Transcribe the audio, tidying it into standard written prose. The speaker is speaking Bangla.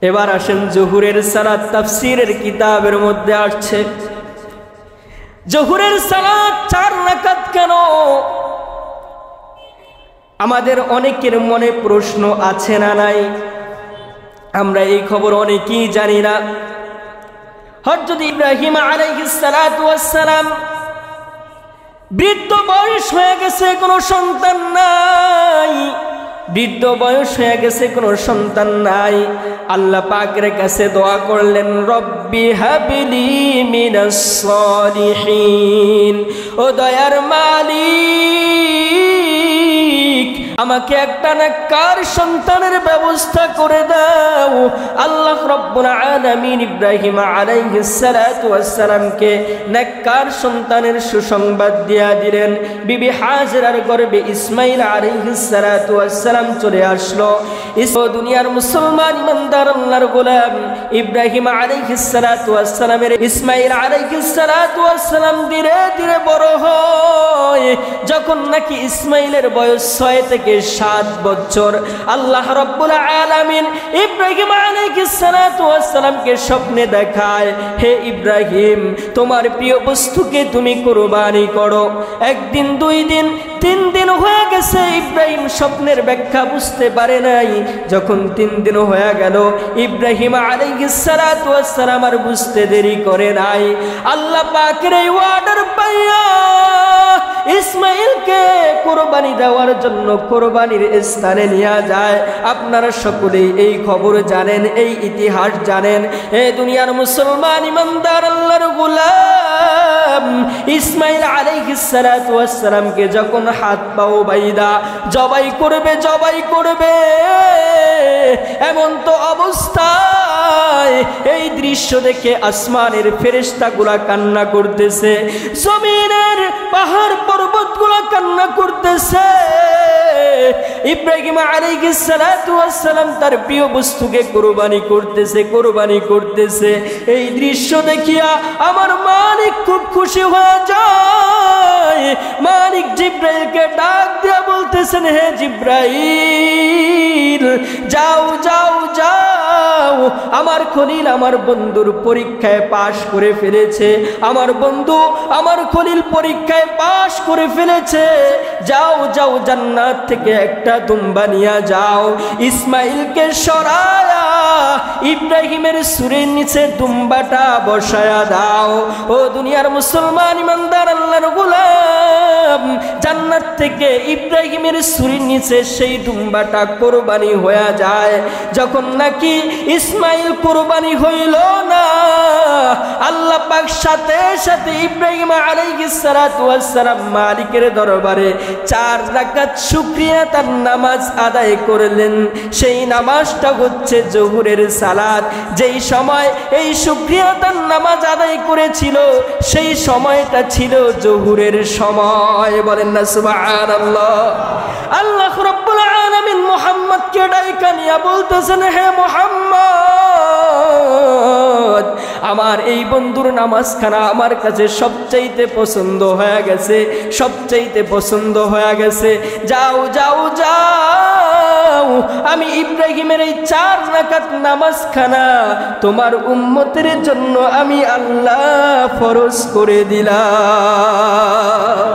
এবার আসেন জোহরের সালাত তাফসীরের কিতাবের মধ্যে আসছে জোহরের সালাত 4 রাকাত কেন? আমাদের অনেকের মনে প্রশ্ন আছে না নাই? আমরা এই খবর অনেকেই জানি না। হযরত ইব্রাহিম আলাইহিস সালাতু ওয়াস সালাম বৃদ্ধ বয়স হয়ে গেছে, কোনো সন্তান নাই। বৃদ্ধ বয়স হয়ে গেছে, কোনো সন্তান নাই। আল্লাহ পাকের কাছে দোয়া করলেন, রব্বি হাবলি মিনাস সলিহিন। ও দয়ার মালিক, আমাকে একটা নেককার সন্তানের ব্যবস্থা করে দাও। আল্লাহ রব্বুল আলামিন ইব্রাহিম আলাইহিস সালাতু ওয়াস সালামকে নেককার সন্তানের সুসংবাদ দিয়া দিলেন। বিবি হাজেরার গর্ভে ইসমাইল আলাইহিস সালাতু ওয়াস সালাম চলে আসলো। দুনিয়ার মুসলমান ইমানদার আল্লাহর গোলাম ইব্রাহিম আলাইহিস সালাতু ওয়াস সালামের ইসমাইল আলাইহিস সালাতু ওয়াস সালাম ধীরে ধীরে বড় হয়। যখন নাকি ইসমাইলের বয়স 6 থেকে 7 বছর, আল্লাহ রাব্বুল আলামিন ইব্রাহিম আলাইহিস সালাতু ওয়াস সালামকে স্বপ্নে দেখায়, হে ইব্রাহিম, তোমার প্রিয় বস্তুকে তুমি কুরবানি করো। একদিন, 2 দিন, 3 দিন হয়ে গেছে, ইব্রাহিম স্বপ্নের ব্যাখ্যা বুঝতে পারে নাই। যখন 3 দিন হয়ে গেল, ইব্রাহিম আলাইহিস সালাতু ওয়াস সালাম আর বুঝতে দেরি করে নাই। আল্লাহ পাকের এই অর্ডার পাইয়া ইসমাইলকে কুরবানি দেওয়ার জন্য কুরবানির স্থানে নিয়ে যায়। আপনারা সকলেই এই খবর জানেন, এই ইতিহাস জানেন। এ দুনিয়ার মুসলমান ইমানদার আল্লাহর গোলাম ইসমাইল আলাইহিস সালাতু ওয়াস সালামকে যখন হাত পাও বাইদা জবাই করবে, এমন তো অবস্থায় এই দৃশ্য দেখে আসমানের ফেরেশতাগুলা কান্না করতেছে, জমিনের পাহাড় পর্বতগুলা কান্না করতেছে। ইব্রাহিম আলাইহিস সালাতু ওয়াস সালাম তার প্রিয় বস্তুকে কুরবানি করতেছে। এই দৃশ্য দেখিয়া আমার মালিক খুব খুশি হয়ে যায়। মালিক জিব্রাইলকে ডাক দিয়া বলতেছেন, হে জিব্রাইল, যাও, আমার খলিল আমার বন্ধুর পরীক্ষায় পাশ করে ফেলেছে। আমার বন্ধু আমার খলিল পরীক্ষায় পাশ করে ফেলেছে। যাও, জান্নাত থেকে একটা দুম্বা নিয়ে যাও, ইসমাইলকে সরায়া ইব্রাহিমের সুরের নিচে দুম্বাটা বসায়া দাও। ও দুনিয়ার মুসলমান ইমানদার আল্লাহর গোলাম, জান্নাত থেকে ইব্রাহিমের সুরের নিচে সেই দুম্বাটা কোরবানি হয়ে যায়। যখন নাকি ইসমাইল কোরবানি হইল না, আল্লাহ পাক সাথে সাথে ইব্রাহিম আলাইহিস সালাতু ওয়াস সালাম মালিকের দরবারে 4 রাকাত শুকরিয়া তার নামাজ আদায় করলেন। সেই নামাজটা হচ্ছে জোহরের সালাত। যেই সময় এই শুকরিয়া তার নামাজ আদায় করেছিল, সেই সময়টা ছিল জোহরের সময়। বলেন না সুবহানাল্লাহ। আল্লাহ রাব্বুল আলামিন মুহাম্মদকে ডাইকা নিয়া বলতেছেন, হে মুহাম্মদ, আমার এই বন্ধুর নামাজখানা আমার কাছে সবচাইতে পছন্দ হয়ে গেছে। যাও, আমি ইব্রাহিমের এই 4 রাকাত নামাজখানা তোমার উম্মতের জন্য আমি আল্লাহ ফরজ করে দিলাম।